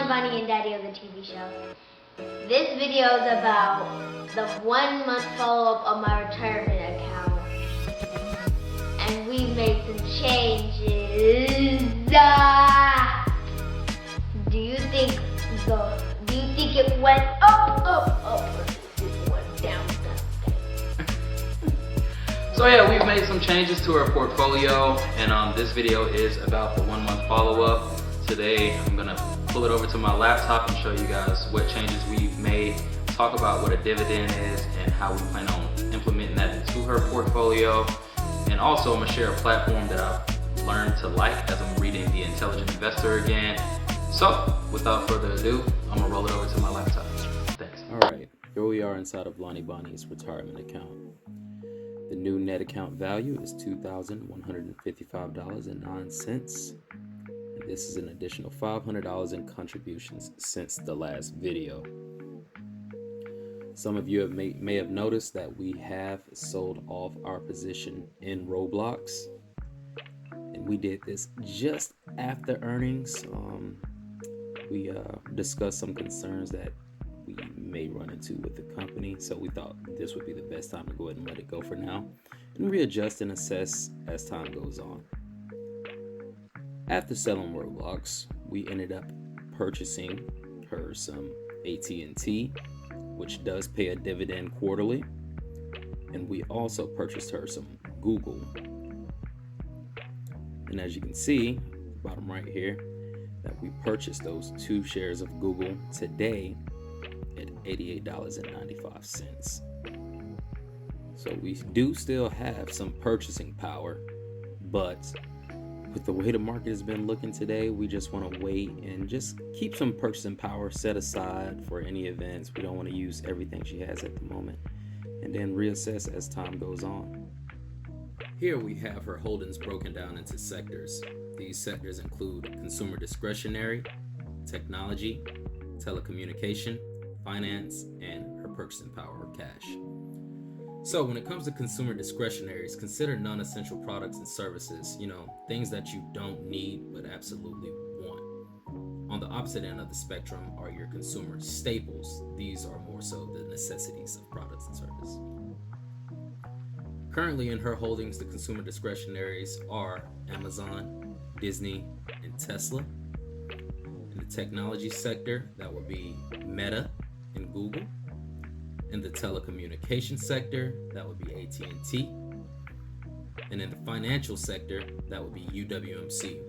Bunni and Daddi-o, the TV show. This video is about the 1 month follow-up of my retirement account. And we made some changes. Do you think it went up, or it went down? So yeah, we've made some changes to our portfolio, and this video is about the 1 month follow-up. Today I'm gonna pull it over to my laptop and show you guys what changes we've made, talk about what a dividend is and how we plan on implementing that into her portfolio. And also I'm gonna share a platform that I've learned to like as I'm reading The Intelligent Investor again. So without further ado, I'm gonna roll it over to my laptop. Thanks. All right, here we are inside of Lani Bunni's retirement account. The new net account value is $2,155.09. This is an additional $500 in contributions since the last video. Some of you may have noticed that we have sold off our position in Roblox, and we did this just after earnings. We discussed some concerns that we may run into with the company, so we thought this would be the best time to go ahead and let it go for now and readjust and assess as time goes on. After selling Roblox, we ended up purchasing her some AT&T, which does pay a dividend quarterly, and we also purchased her some Google. And as you can see, bottom right here, that we purchased those 2 shares of Google today at $88.95. So we do still have some purchasing power, but with the way the market has been looking today, we just want to wait and just keep some purchasing power set aside for any events. We don't want to use everything she has at the moment, and then reassess as time goes on. Here we have her holdings broken down into sectors. These sectors include consumer discretionary, technology, telecommunication, finance, and her purchasing power or cash. So when it comes to consumer discretionaries, consider non-essential products and services, things that you don't need but absolutely want. On the opposite end of the spectrum are your consumer staples. These are more so the necessities of products and services. Currently in her holdings, the consumer discretionaries are Amazon, Disney, and Tesla. In the technology sector, that would be Meta and Google. In the telecommunications sector, that would be AT&T. And in the financial sector, that would be UWMC,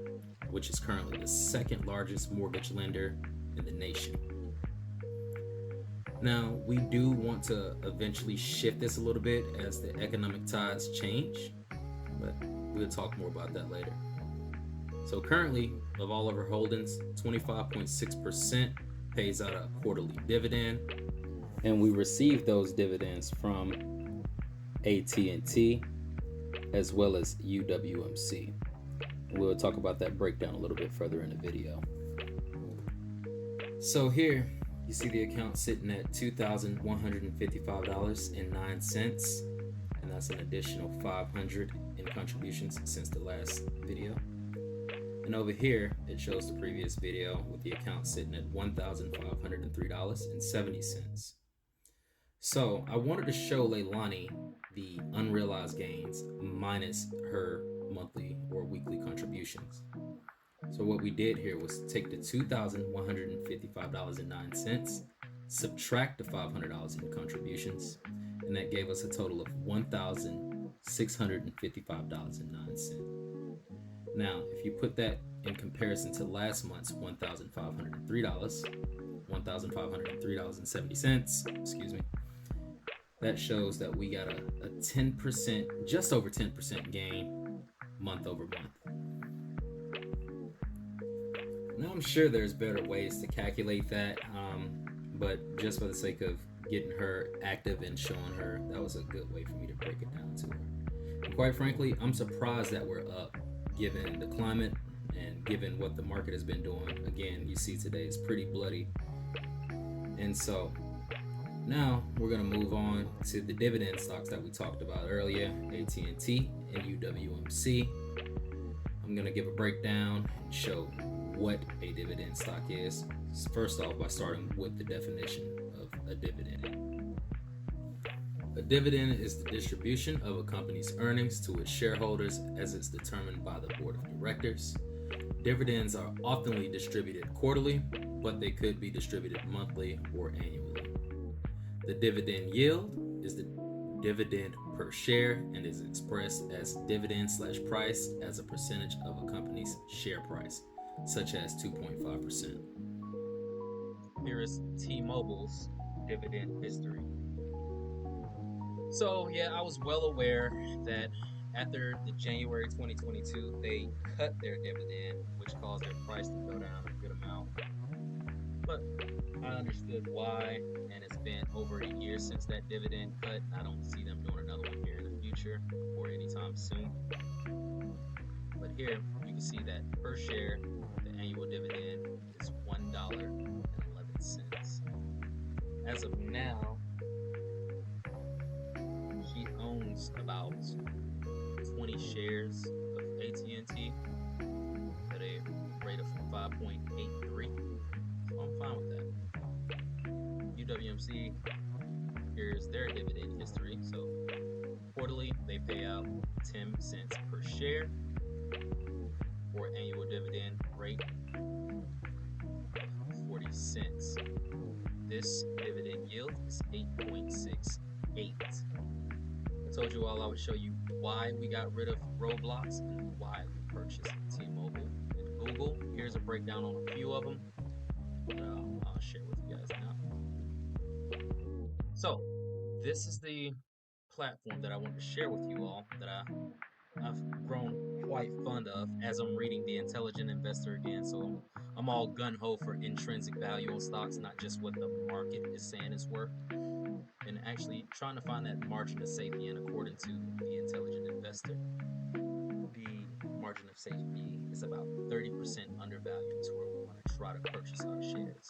which is currently the 2nd largest mortgage lender in the nation. Now, we do want to eventually shift this a little bit as the economic tides change, but we'll talk more about that later. So currently, of all of our holdings, 25.6% pays out a quarterly dividend. And we receive those dividends from AT&T as well as UWMC. We'll talk about that breakdown a little bit further in the video. So here you see the account sitting at $2,155.09, and that's an additional $500 in contributions since the last video. And over here it shows the previous video with the account sitting at $1,503.70. So I wanted to show Leilani the unrealized gains minus her monthly or weekly contributions. So what we did here was take the $2,155.09, subtract the $500 in contributions, and that gave us a total of $1,655.09. Now, if you put that in comparison to last month's $1,503.70, excuse me, that shows that we got a 10%, just over 10% gain month over month. Now I'm sure there's better ways to calculate that, but just for the sake of getting her active and showing her, that was a good way for me to break it down to her. And quite frankly, I'm surprised that we're up given the climate and given what the market has been doing. Again, you see today is pretty bloody. And so now we're going to move on to the dividend stocks that we talked about earlier, AT&T and UWMC. I'm going to give a breakdown and show what a dividend stock is, first off by starting with the definition of a dividend. A dividend is the distribution of a company's earnings to its shareholders as it's determined by the board of directors. Dividends are often distributed quarterly, but they could be distributed monthly or annually. The dividend yield is the dividend per share and is expressed as dividend/price as a percentage of a company's share price, such as 2.5%. Here is T-Mobile's dividend history. So yeah, I was well aware that after the January 2022, they cut their dividend, which caused their price to go down a good amount. But I understood why, and it's been over a year since that dividend cut, and I don't see them doing another one here in the future or anytime soon. But here you can see that per share, the annual dividend is $1.11. As of now, she owns about 20 shares of AT&T at a rate of 5.83. So I'm fine with that. UWMC, here's their dividend history. So quarterly, they pay out 10 cents per share for an annual dividend rate of 40 cents. This dividend yield is 8.68. I told you all I would show you why we got rid of Roblox and why we purchased T-Mobile and Google. Here's a breakdown on a few of them that I'll share with you guys now. So this is the platform that I wanted to share with you all that I've grown quite fond of as I'm reading The Intelligent Investor again. So I'm all gun-ho for intrinsic value on stocks, not just what the market is saying it's worth, and actually trying to find that margin of safety. And according to The Intelligent Investor, the margin of safety is about 30% undervalued to where we want to try to purchase our shares.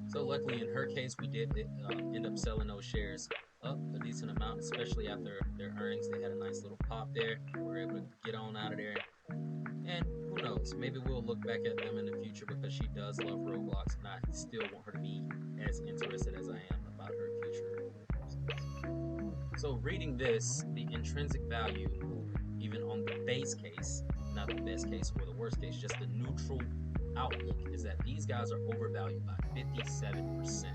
So luckily in her case, we did end up selling those shares up a decent amount, especially after their earnings. They had a nice little pop there. We were able to get on out of there. And who knows, maybe we'll look back at them in the future because she does love Roblox, and I still want her to be as interested as I am about her future. So reading this, the intrinsic value, even on the base case, not the best case or the worst case, just the neutral outlook, is that these guys are overvalued by 57%.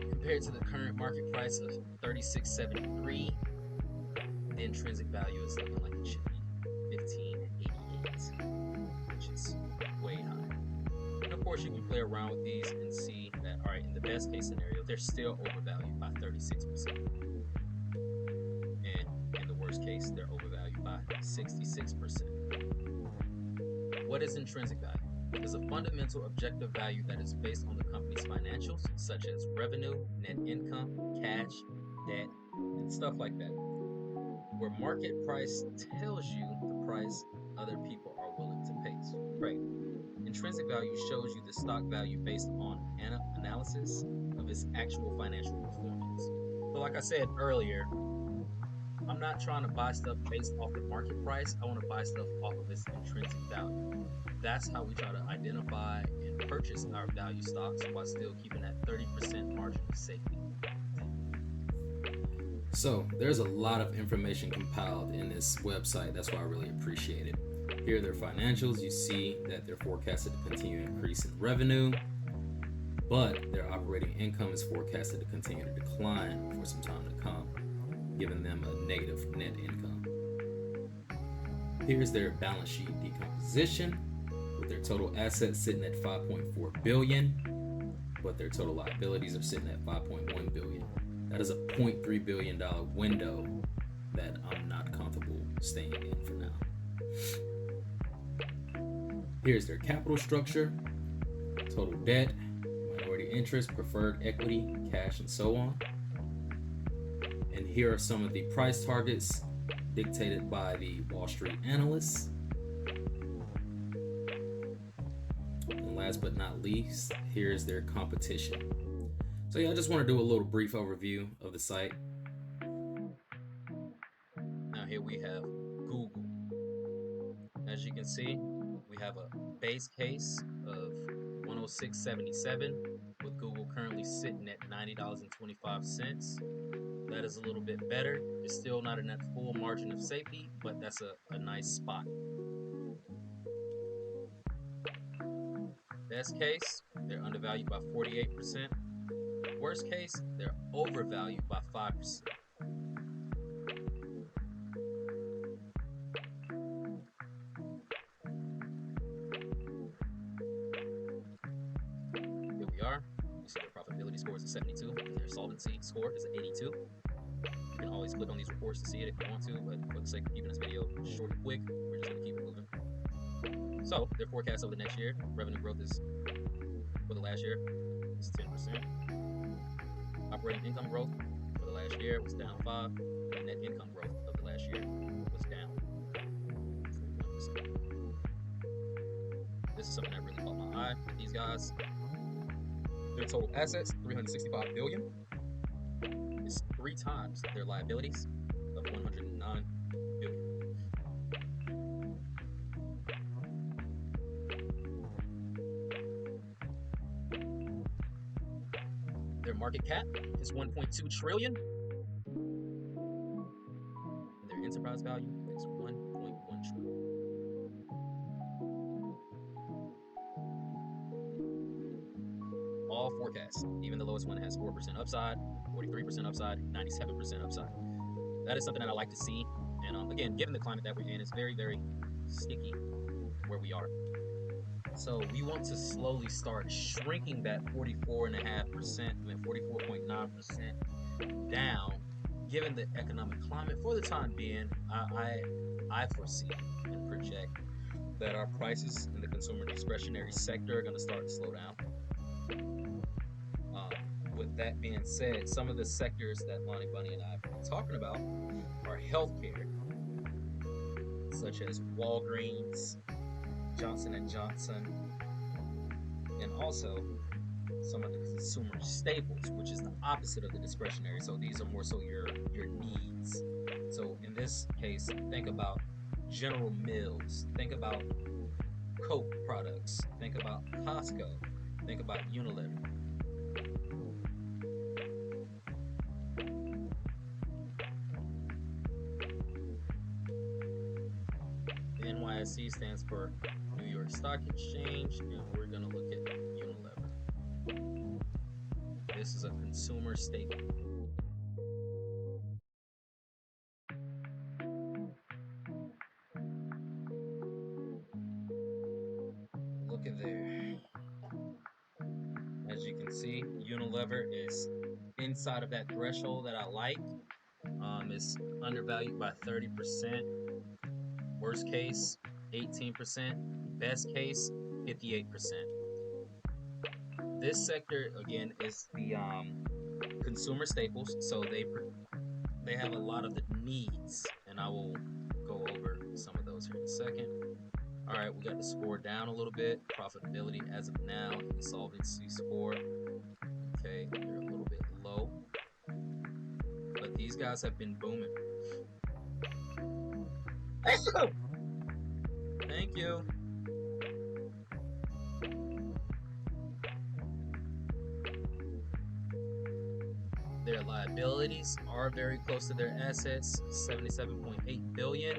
Compared to the current market price of $36.73, the intrinsic value is looking like it should be $15.88, which is way high. And of course, you can play around with these and see that, all right, in the best case scenario, they're still overvalued by 36%. And in the worst case, they're overvalued by 66%. What is intrinsic value? It is a fundamental objective value that is based on the company's financials, such as revenue, net income, cash, debt, and stuff like that. Where market price tells you the price other people are willing to pay. Right. Intrinsic value shows you the stock value based on analysis of its actual financial performance. So like I said earlier, I'm not trying to buy stuff based off the market price. I want to buy stuff off of its intrinsic value. That's how we try to identify and purchase our value stocks while still keeping that 30% margin of safety. So there's a lot of information compiled in this website. That's why I really appreciate it. Here are their financials. You see that they're forecasted to continue to increase in revenue, but their operating income is forecasted to continue to decline for some time to come, giving them a negative net income. Here's their balance sheet decomposition, with their total assets sitting at $5.4 billion, but their total liabilities are sitting at $5.1 billion. That is a $0.3 billion window that I'm not comfortable staying in for now. Here's their capital structure, total debt, minority interest, preferred equity, cash, and so on. And here are some of the price targets dictated by the Wall Street analysts. And last but not least, here's their competition. So yeah, I just want to do a little brief overview of the site. Now here we have Google. As you can see, we have a base case of 106.77 with Google currently sitting at $90.25. That is a little bit better. It's still not in that full margin of safety, but that's a nice spot. Best case, they're undervalued by 48%. Worst case, they're overvalued by 5%. Here we are. You see their profitability score is a 72, and their solvency score is an 82. You can always click on these reports to see it if you want to, but for the sake of keeping this video short and quick, we're just going to keep it moving. So, their forecast over the next year, revenue growth is, for the last year, is 10%. Operating income growth for the last year was down 5%, and net income growth of the last year was down 41%. This is something that really caught my eye with these guys. Their total assets, $365 billion, is 3 times their liabilities of $109 billion. Their market cap is $1.2 trillion, and their enterprise value is $1.1 trillion. All forecasts, even the lowest one has 4% upside, 43% upside, 97% upside. That is something that I like to see. And again, given the climate that we're in, it's very, very sticky where we are. So we want to slowly start shrinking that 44.9% down. Given the economic climate for the time being, I foresee and project that our prices in the consumer discretionary sector are going to start to slow down. With that being said, some of the sectors that Lani Bunni and I have been talking about are healthcare, such as Walgreens, Johnson & Johnson, and also some of the consumer staples, which is the opposite of the discretionary. So these are more so your needs. So in this case, think about General Mills, think about Coke products, think about Costco, think about Unilever. The NYSE stands for New York Stock Exchange, and we're going to look at Unilever. This is a consumer staple. Look at there. As you can see, Unilever is inside of that threshold that I like. It's undervalued by 30%. Worst case, 18%. Best case, 58%. This sector, again, is the consumer staples. So they have a lot of the needs, and I will go over some of those here in a second. All right, we got the score down a little bit. Profitability as of now, and the solvency score. Okay, they're a little bit low, but these guys have been booming. Thank you. Their liabilities are very close to their assets, $77.8 billion,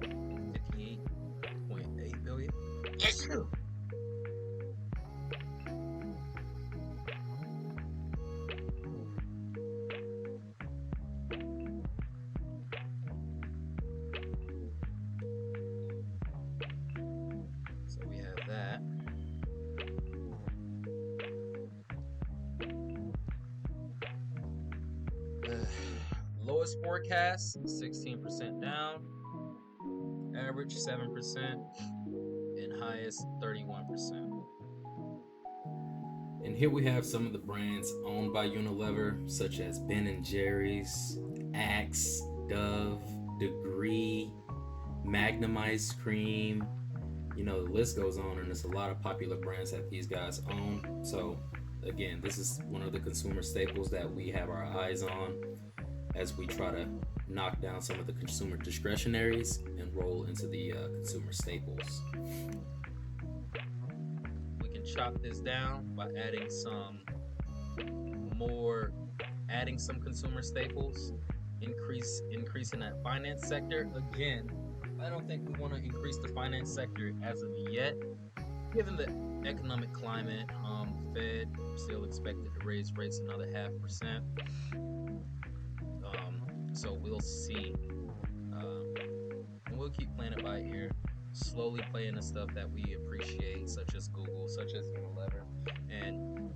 $58.8 billion. Yes. So we have that. Lowest forecast, 16% down, average 7%, and highest 31%. And here we have some of the brands owned by Unilever, such as Ben & Jerry's, Axe, Dove, Degree, Magnum Ice Cream. You know, the list goes on, and there's a lot of popular brands that these guys own. So again, this is one of the consumer staples that we have our eyes on as we try to knock down some of the consumer discretionaries and roll into the consumer staples. We can chop this down by adding some consumer staples, increasing that finance sector. Again, I don't think we want to increase the finance sector as of yet, given the economic climate. Fed still expected to raise rates another 0.5%. So we'll see. And we'll keep playing it by ear, slowly playing the stuff that we appreciate, such as Google, such as Unilever. And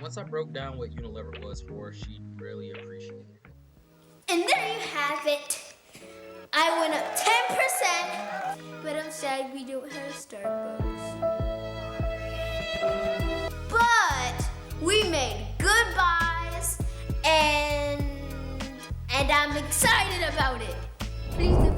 once I broke down what Unilever was for, she really appreciated it. And there you have it. I went up 10%, but I'm sad we don't have Starbucks. But we made good buys, and I'm excited about it. Please